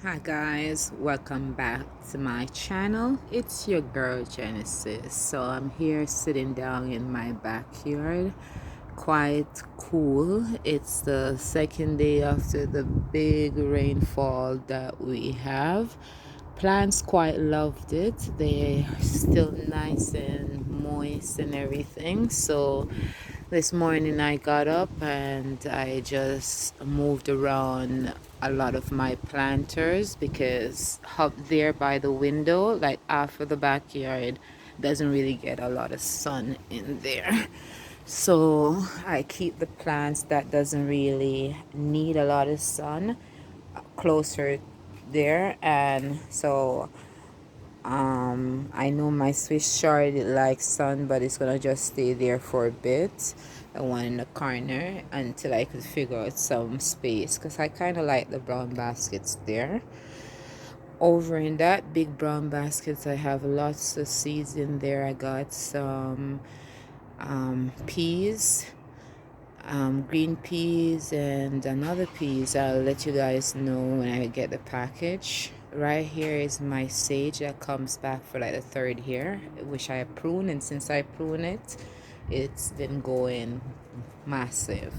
Hi guys, welcome back to my channel. It's your girl Genesis. So I'm here sitting down in my backyard, quite cool. It's the second day after the big rainfall that we have. Plants quite loved it. They're still nice and moist and everything. So this morning I got up and I just moved around a lot of my planters because up there by the window, like after the backyard, doesn't really get a lot of sun in there. So I keep the plants that doesn't really need a lot of sun closer there, and so I know my Swiss chard it likes sun, but it's gonna just stay there for a bit, the one in the corner, until I could figure out some space, because I kind of like the brown baskets there. Over in that big brown baskets, I have lots of seeds in there. I got some peas, green peas, and another peas. I'll let you guys know when I get the package. Right here is my sage that comes back for like the third year, which I prune, and since I prune it, it's been going massive.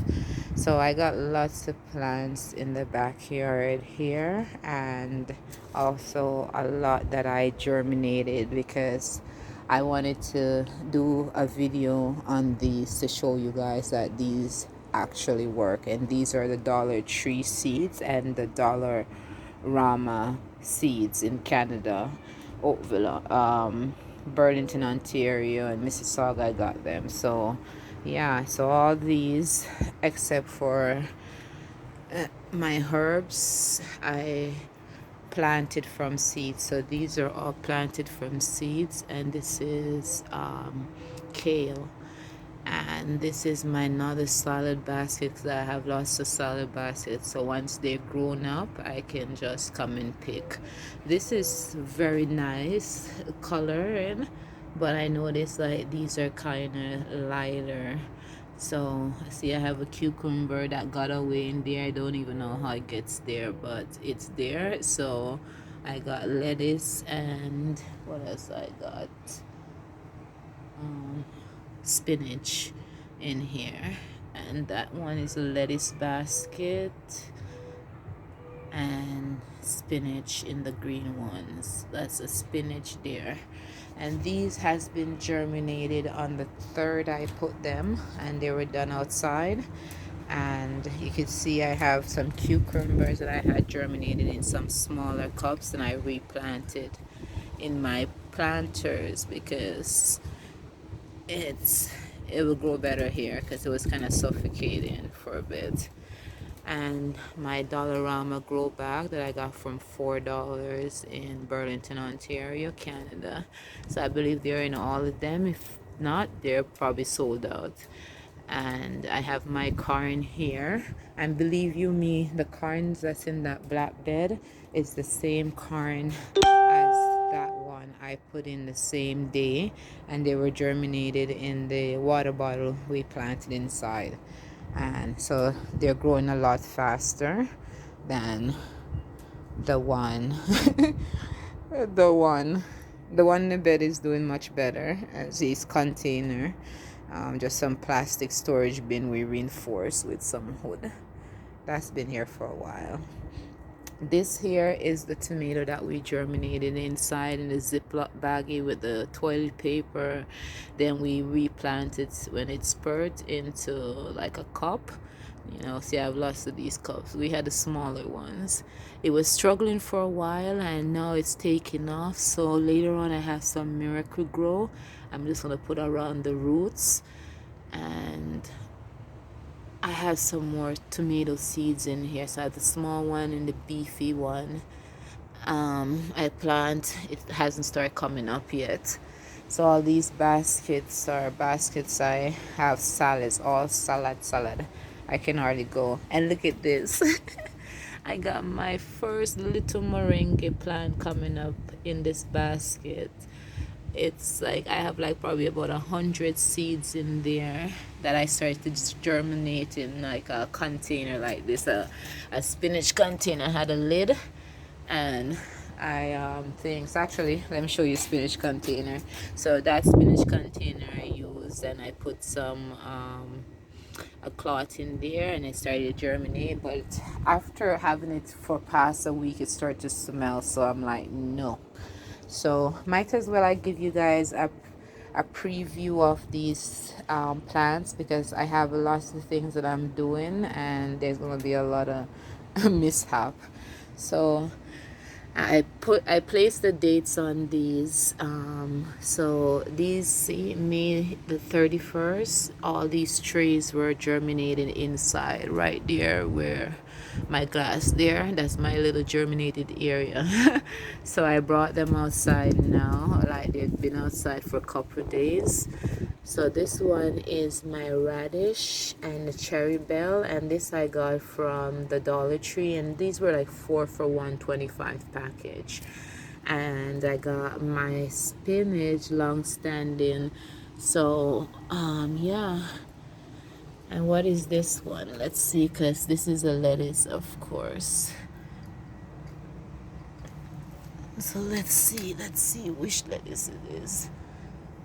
So I got lots of plants in the backyard here, and also a lot that I germinated because I wanted to do a video on these to show you guys that these actually work. And these are the Dollar Tree seeds and the Dollar Rama seeds in Canada, Oakville, Burlington, Ontario, and Mississauga. I got them. So yeah, so all these except for my herbs I planted from seeds. So these are all planted from seeds, and this is kale, and this is my another salad basket because I have lots of salad baskets. So once they're grown up, I can just come and pick. This is very nice coloring, but I noticed like these are kind of lighter. So see, I have a cucumber that got away in there. I don't even know how it gets there, but it's there. So I got lettuce, and what else I got? Um, Spinach in here, and that one is a lettuce basket, and spinach in the green ones. That's a spinach there, and these has been germinated on the third I put them, and they were done outside. And you can see I have some cucumbers that I had germinated in some smaller cups, and I replanted in my planters because it's it will grow better here because it was kind of suffocating for a bit. And my Dollarama grow bag that I got from $4 in Burlington, Ontario, Canada. So I believe they're in all of them. If not, they're probably sold out. And I have my corn here, and believe you me, the corn that's in that black bed is the same corn as that one I put in the same day, and they were germinated in the water bottle we planted inside. And so they're growing a lot faster than the one the one the one in the bed is doing much better as this container, just some plastic storage bin we reinforced with some wood that's been here for a while. This here is the tomato that we germinated inside in the Ziploc baggie with the toilet paper. Then we replanted when it spurred into like a cup. See, I have lots of these cups. We had the smaller ones. It was struggling for a while, and now it's taking off. So later on, I have some Miracle Grow. I'm just gonna put around the roots, and I have some more tomato seeds in here. So I have the small one and the beefy one. I plant, it hasn't started coming up yet. So all these baskets are baskets I have salads, all salad. I can hardly go. And look at this. I got my first little moringa plant coming up in this basket. It's like I have like probably about 100 seeds in there that I started to germinate in like a container like this. A spinach container had a lid, And I things actually, let me show you spinach container. So that spinach container I used, and I put some a cloth in there, and it started to germinate. But after having it for past a week, it started to smell. So I'm like, no. So might as well I give you guys a preview of these plants, because I have lots of things that I'm doing, and there's gonna be a lot of mishap. So I placed the dates on these. So these, see, May the 31st, all these trees were germinated inside right there where my glass there, that's my little germinated area. So I brought them outside now, like they've been outside for a couple of days. So this one is my radish and the cherry bell, and this I got from the Dollar Tree, and these were like 4 for 125 package. And I got my spinach long standing. So yeah. And what is this one? Let's see, because this is a lettuce, of course. So let's see which lettuce it is.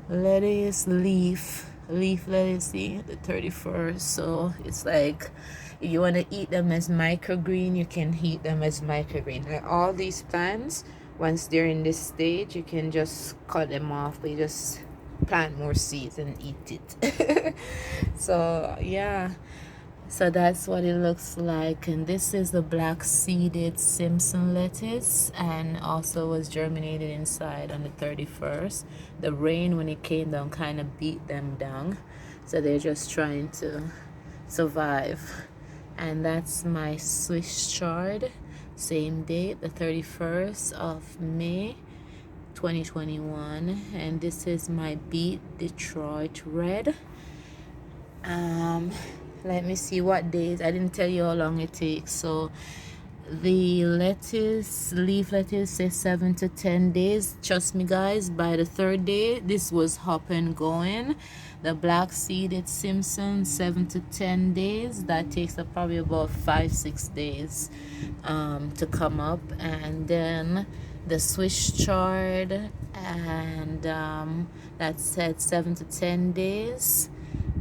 Lettuce, leaf lettuce, see, the 31st. So it's like, if you want to eat them as microgreen, you can eat them as microgreen. Like all these plants, once they're in this stage, you can just cut them off, but you just plant more seeds and eat it. So yeah, so that's what it looks like. And this is the black seeded Simpson lettuce, and also was germinated inside on the 31st. The rain, when it came down, kind of beat them down, so they're just trying to survive. And that's my Swiss chard, same date, the 31st of May 2021. And this is my beet Detroit red. Let me see what days. I didn't tell you how long it takes. So the lettuce, leaf lettuce, says 7 to 10 days. Trust me guys, by the third day this was up and going. The black seeded Simpson, 7 to 10 days. That takes probably about 5-6 days to come up. And then the Swiss chard, and that said 7 to 10 days.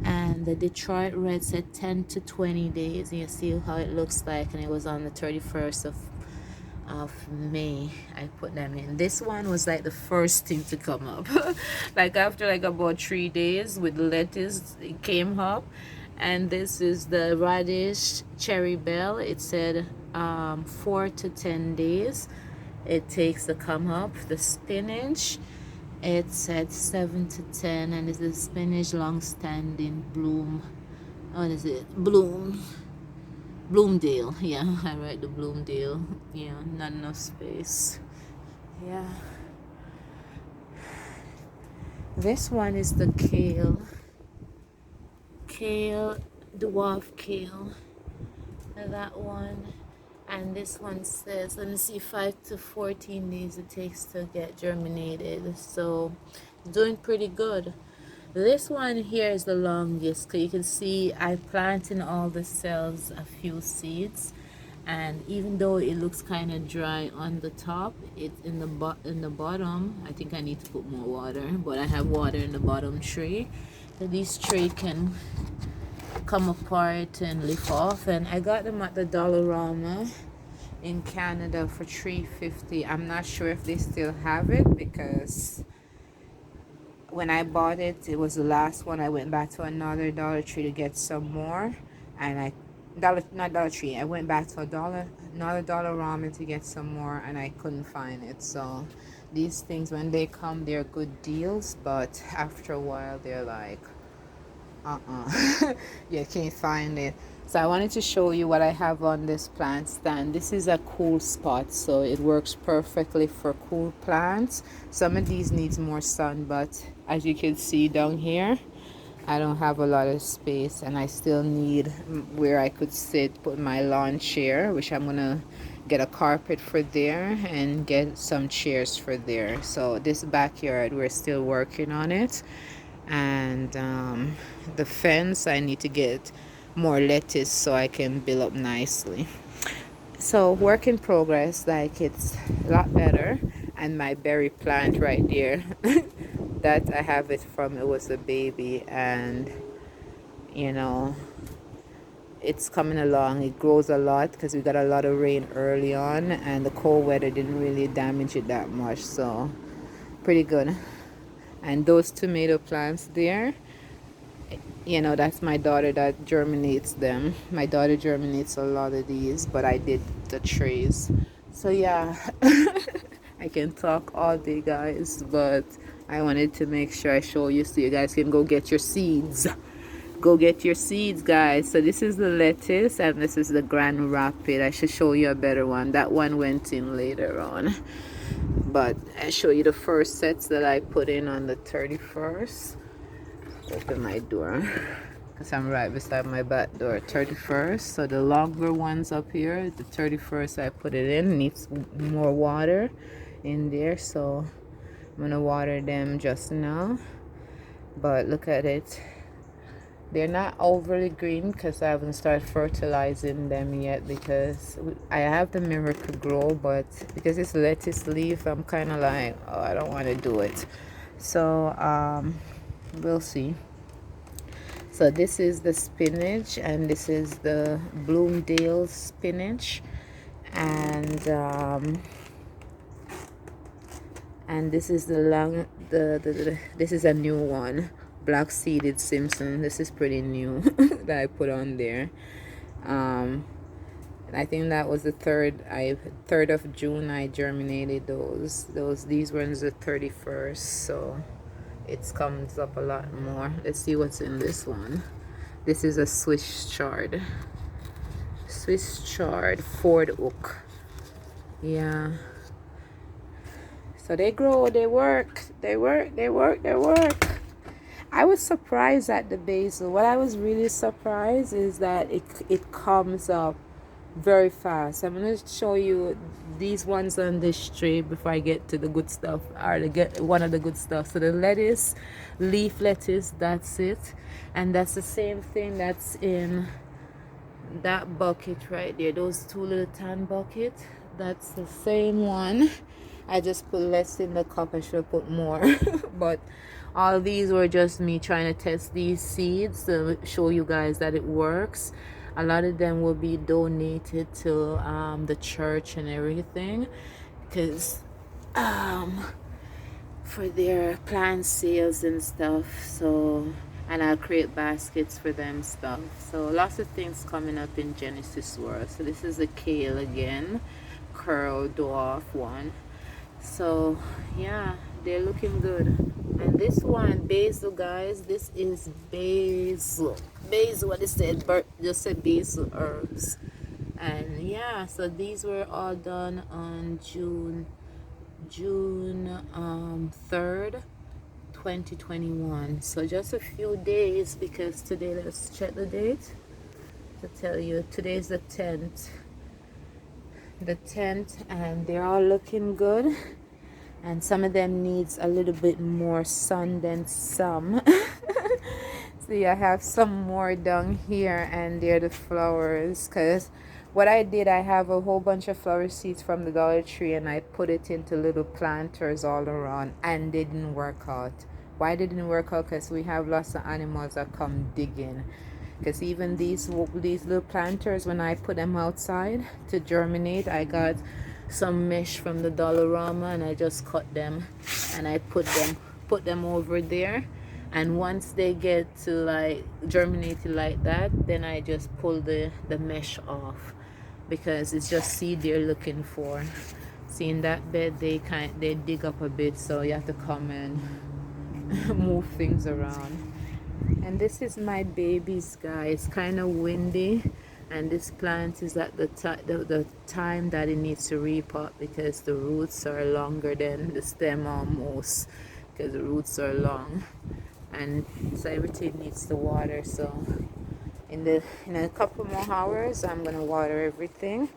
And the Detroit red said 10 to 20 days. You see how it looks like, and it was on the 31st of May. I put them in. This one was like the first thing to come up. Like after like about 3 days with lettuce, it came up. And this is the radish cherry bell. It said 4 to 10 days it takes to come up. The spinach, it said 7 to 10, and it's a spinach long standing bloom. What is it? Bloomdale. Yeah, I write the Bloomdale. Yeah, not enough space. Yeah. This one is the kale. Dwarf kale. That one. And this one says, let me see, 5 to 14 days it takes to get germinated. So doing pretty good. This one here is the longest, because you can see I planted in all the cells a few seeds, and even though it looks kind of dry on the top, it's in the bottom. I think I need to put more water, but I have water in the bottom tray. So these tray can come apart and lift off. And I got them at the Dollarama in Canada for $3.50. I'm not sure if they still have it, because when I bought it, it was the last one. I went back to another Dollar Tree to get some more, and not Dollar Tree, I went back to another Dollarama to get some more, and I couldn't find it. So these things, when they come, they're good deals, but after a while they're like, you can't find it. So I wanted to show you what I have on this plant stand. This is a cool spot, so it works perfectly for cool plants. Some of these needs more sun, but as you can see down here, I don't have a lot of space, and I still need where I could sit, put my lawn chair, which I'm gonna get a carpet for there and get some chairs for there. So this backyard, we're still working on it. And the fence, I need to get more lettuce so I can build up nicely. So work in progress, like it's a lot better. And my berry plant right there, that I have it from, it was a baby, and you know, it's coming along. It grows a lot because we got a lot of rain early on, and the cold weather didn't really damage it that much, so pretty good. And those tomato plants there, that's my daughter that germinates them. My daughter germinates a lot of these, but I did the trays. So yeah, I can talk all day, guys, but I wanted to make sure I show you so you guys can go get your seeds. Go get your seeds, guys. So this is the lettuce, and this is the Grand Rapid. I should show you a better one. That one went in later on, but I show you the first sets that I put in on the 31st. Open my door because I'm right beside my back door. 31st. So the longer ones up here, the 31st I put it in. Needs more water in there, so I'm gonna water them just now. But look at it. They're not overly green because I haven't started fertilizing them yet, because I have the Miracle-Gro, but because it's lettuce leaf, I'm kind of like, oh, I don't want to do it. So we'll see. So this is the spinach, and this is the Bloomdale spinach, and this is this is a new one, black seeded Simpson. This is pretty new that I put on there. I think that was the 3rd of June I germinated these ones the 31st, so it comes up a lot more. Let's see what's in this one. This is a Swiss chard Ford oak. Yeah, so they grow, they work. I was surprised at the basil. What I was really surprised is that it comes up very fast. I'm going to show you these ones on this tray before I get to the good stuff, or one of the good stuff. So the lettuce, leaf lettuce, that's it. And that's the same thing that's in that bucket right there. Those two little tan buckets, that's the same one. I just put less in the cup. I should have put more. But all these were just me trying to test these seeds to show you guys that it works. A lot of them will be donated to the church and everything, because for their plant sales and stuff. So, and I'll create baskets for them stuff. So lots of things coming up in Genesis World. So this is a kale again, curl dwarf one. So yeah, they're looking good. And this one, basil, guys, this is basil. What it said, Bert just said basil herbs. And yeah, so these were all done on June 3rd, 2021. So just a few days, because today, let's check the date to tell you. Today's the 10th, and they're all looking good. And some of them needs a little bit more sun than some. See, I have some more down here, and they're the flowers. Because what I did, I have a whole bunch of flower seeds from the Dollar Tree, and I put it into little planters all around, and they didn't work out. Why they didn't work out? Because we have lots of animals that come digging. Because even these little planters, when I put them outside to germinate, I got some mesh from the Dollarama, and I just cut them and I put them over there. And once they get to like germinated like that, then I just pull the mesh off, because it's just seed they're looking for. See, in that bed they dig up a bit, so you have to come and move things around. And this is my babies, guys. Kind of windy, and this plant is at the time that it needs to repot, because the roots are longer than the stem almost, because the roots are long, and so everything needs the water. So in a couple more hours I'm gonna water everything.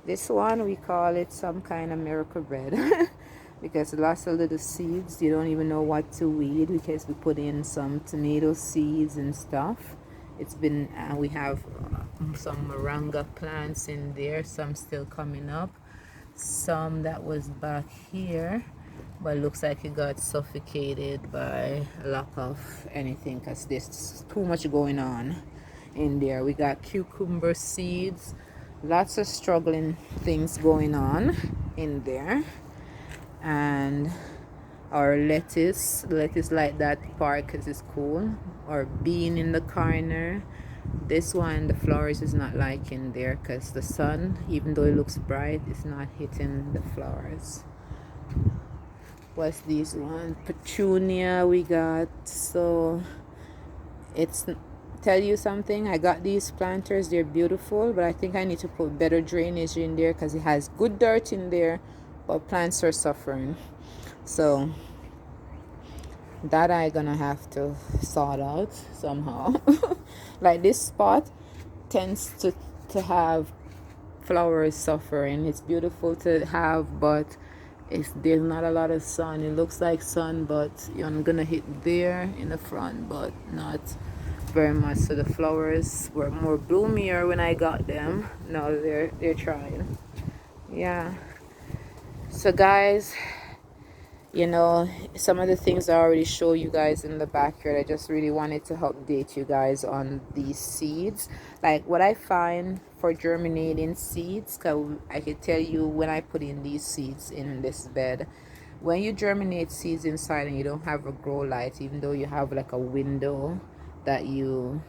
This one, we call it some kind of miracle bread because lots of little seeds, you don't even know what to weed, because we put in some tomato seeds and stuff, It's been we have some moringa plants in there, some still coming up, some that was back here, but looks like it got suffocated by lack of anything because there's too much going on in there. We got cucumber seeds, lots of struggling things going on in there. And our lettuce like that part because it's cool. Or bean in the corner. This one, the flowers is not liking there because the sun, even though it looks bright, it's not hitting the flowers. What's these one? Petunia we got. So it's, tell you something, I got these planters, they're beautiful, but I think I need to put better drainage in there because it has good dirt in there, but plants are suffering. So that I gonna have to sort out somehow. Like this spot tends to have flowers suffering. It's beautiful to have, but there's not a lot of sun. It looks like sun, but you're gonna hit there in the front, but not very much. So the flowers were more bloomier when I got them. Now they're trying. Yeah. So guys, you know, some of the things I already show you guys in the backyard. I just really wanted to update you guys on these seeds, like what I find for germinating seeds. Cause I can tell you when I put in these seeds in this bed, when you germinate seeds inside and you don't have a grow light, even though you have like a window that you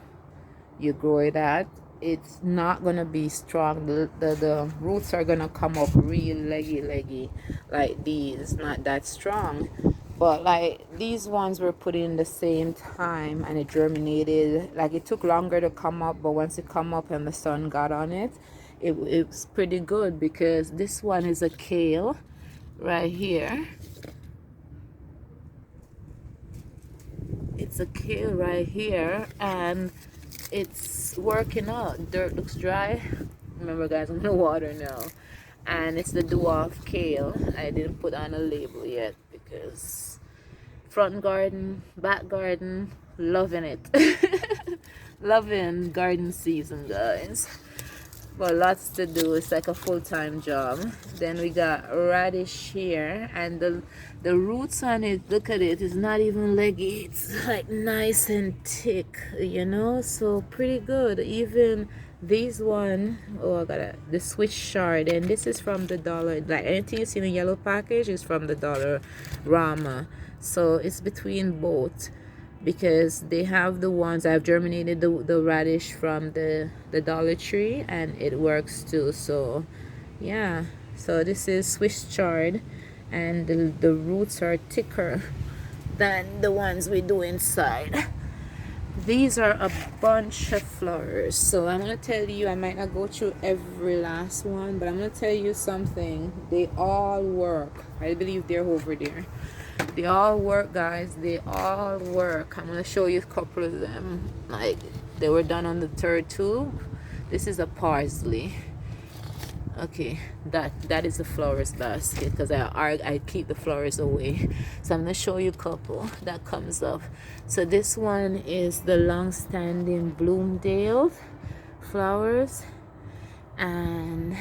grow it at, it's not gonna be strong. The roots are gonna come up real leggy like these, not that strong. But like these ones were put in the same time and it germinated. Like it took longer to come up, but once it come up and the sun got on it, it was pretty good. Because this one is a kale right here. It's a kale right here, and it's working out. Dirt looks dry. Remember guys, I'm gonna water now. And it's the dwarf kale. I didn't put on a label yet because front garden, back garden, loving it. Loving garden season, guys. But lots to do. It's like a full-time job. Then we got radish here, and the roots on it, look at it, it's not even leggy. It's like nice and thick, you know, so pretty good. Even these one, oh, I got it, the Swiss chard, and this is from the dollar. Like anything you see in a yellow package is from the Dollar Rama. So it's between both, because they have the ones I've germinated the radish from the Dollar Tree, and it works too. So yeah, so this is Swiss chard, and the roots are thicker than the ones we do inside. These are a bunch of flowers. So I'm gonna tell you, I might not go through every last one, but I'm gonna tell you something. They all work. I believe they're over there. They all work, guys. They all work. I'm gonna show you a couple of them. Like they were done on the third tube. This is a parsley. Okay, that is the flowers basket, because I keep the flowers away. So I'm gonna show you a couple that comes up. So this one is the long-standing Bloomdale flowers, and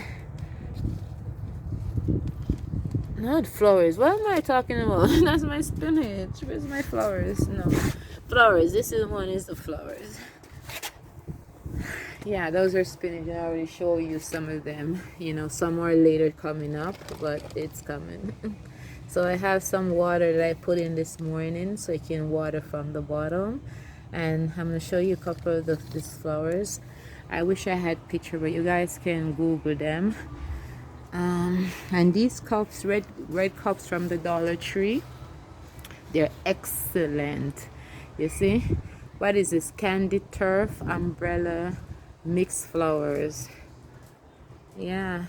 not flowers. What am I talking about? That's my spinach. Where's my flowers? No, flowers. This is one is the flowers. Yeah, those are spinach. I already show you some of them. You know, some are later coming up, but it's coming. So I have some water that I put in this morning, so I can water from the bottom. And I'm gonna show you a couple of these flowers. I wish I had picture, but you guys can Google them. And these cups, red cups from the Dollar Tree, they're excellent. You see, what is this? Candy turf umbrella mixed flowers. Yeah,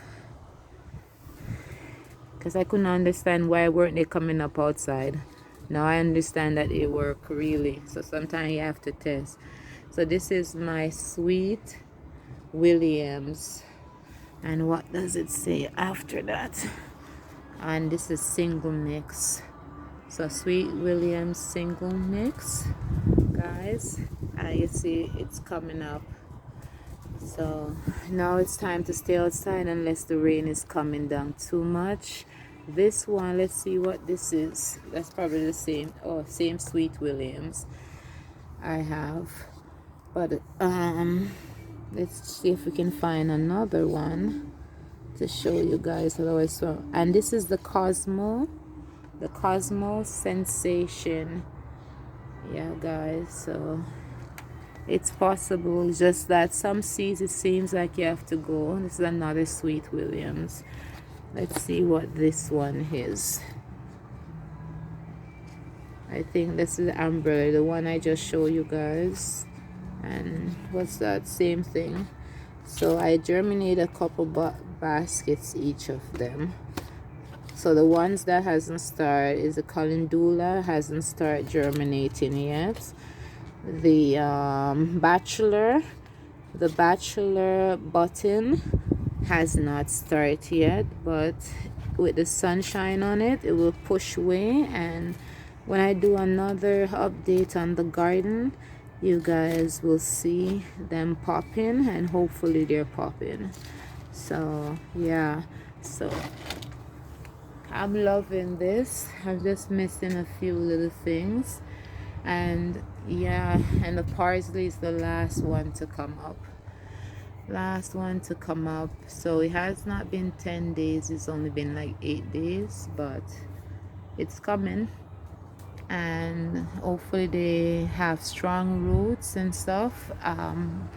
because I couldn't understand why weren't they coming up outside. Now I understand that they work really. So sometimes you have to test. So this is my Sweet Williams. And what does it say after that? And this is single mix. So Sweet Williams single mix, guys. You see it's coming up. So now it's time to stay outside unless the rain is coming down too much. This one, let's see what this is. That's probably the same. Oh, same Sweet Williams I have. But let's see if we can find another one to show you guys. Otherwise, so, and this is the Cosmo Sensation. Yeah, guys. So it's possible, just that some seeds it seems like you have to go. This is another Sweet Williams. Let's see what this one is. I think this is Umbrella, the one I just showed you guys. And what's that? Same thing. So I germinate a couple baskets each of them. So the ones that hasn't started is the Calendula, hasn't started germinating yet. The Bachelor button has not started yet, but with the sunshine on it, it will push away. And when I do another update on the garden, you guys will see them popping, and hopefully they're popping. So yeah, so I'm loving this. I'm just missing a few little things. And yeah, and the parsley is the last one to come up. So it has not been 10 days, it's only been like 8 days, but it's coming. And hopefully they have strong roots and stuff. I'm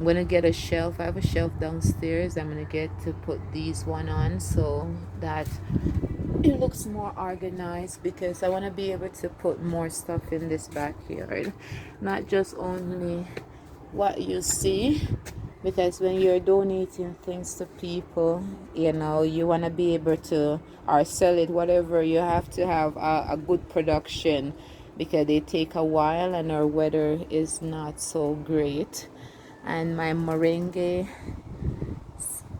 gonna get a shelf. I have a shelf downstairs. I'm gonna get to put these one on so that it looks more organized, because I want to be able to put more stuff in this backyard, not just only what you see, because when you're donating things to people, you know, you want to be able to, or sell it, whatever, you have to have a good production, because they take a while and our weather is not so great. And my Moringa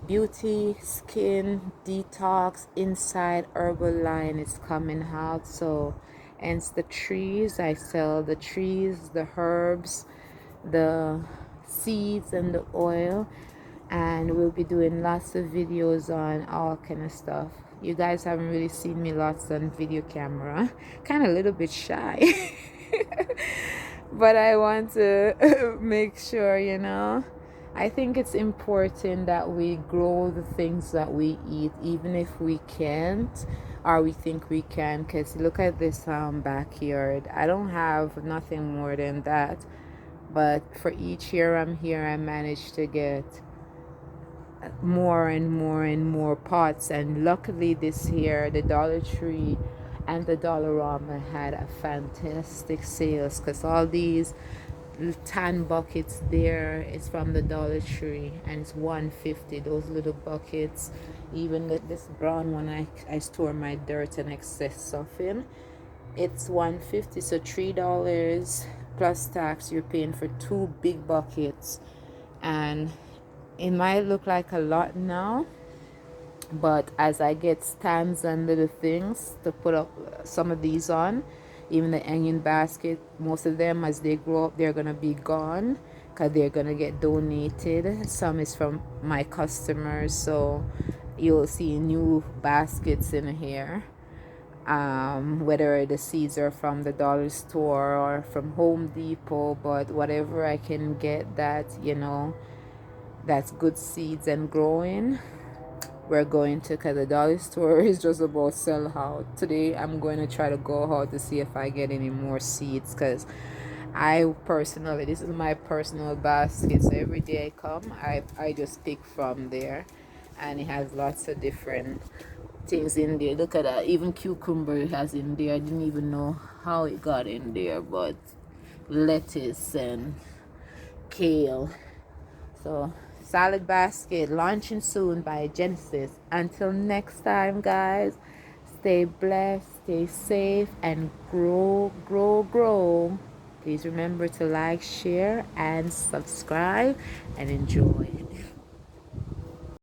Beauty Skin Detox Inside Herbal line is coming out. So hence the trees, I sell the trees, the herbs, the seeds, and the oil. And we'll be doing lots of videos on all kind of stuff. You guys haven't really seen me lots on video camera. Kind of a little bit shy. But I want to make sure, you know, I think it's important that we grow the things that we eat, even if we can't, or we think we can. Because look at this backyard. I don't have nothing more than that, but for each year I'm here, I managed to get more and more and more pots. And luckily this year the Dollar Tree and the Dollarama had a fantastic sales, because all these tan buckets there is from the Dollar Tree, and it's $1.50. Those little buckets, even this brown one I store my dirt and excess stuff in, it's $1.50. So $3 plus tax, you're paying for 2 big buckets. And it might look like a lot now, but as I get stands and little things to put up some of these on, even the onion basket, most of them as they grow up they're gonna be gone, because they're gonna get donated. Some is from my customers, so you'll see new baskets in here, whether the seeds are from the dollar store or from Home Depot, but whatever I can get that, you know, that's good seeds and growing, we're going to, because the dollar store is just about sell out. Today I'm going to try to go out to see if I get any more seeds, because I personally, this is my personal basket, so every day I come, I just pick from there, and it has lots of different things in there. Look at that, even cucumber it has in there. I didn't even know how it got in there, but lettuce and kale. So salad basket launching soon by Genesis. Until next time, guys, stay blessed, stay safe, and grow. Please remember to like, share, and subscribe, and enjoy.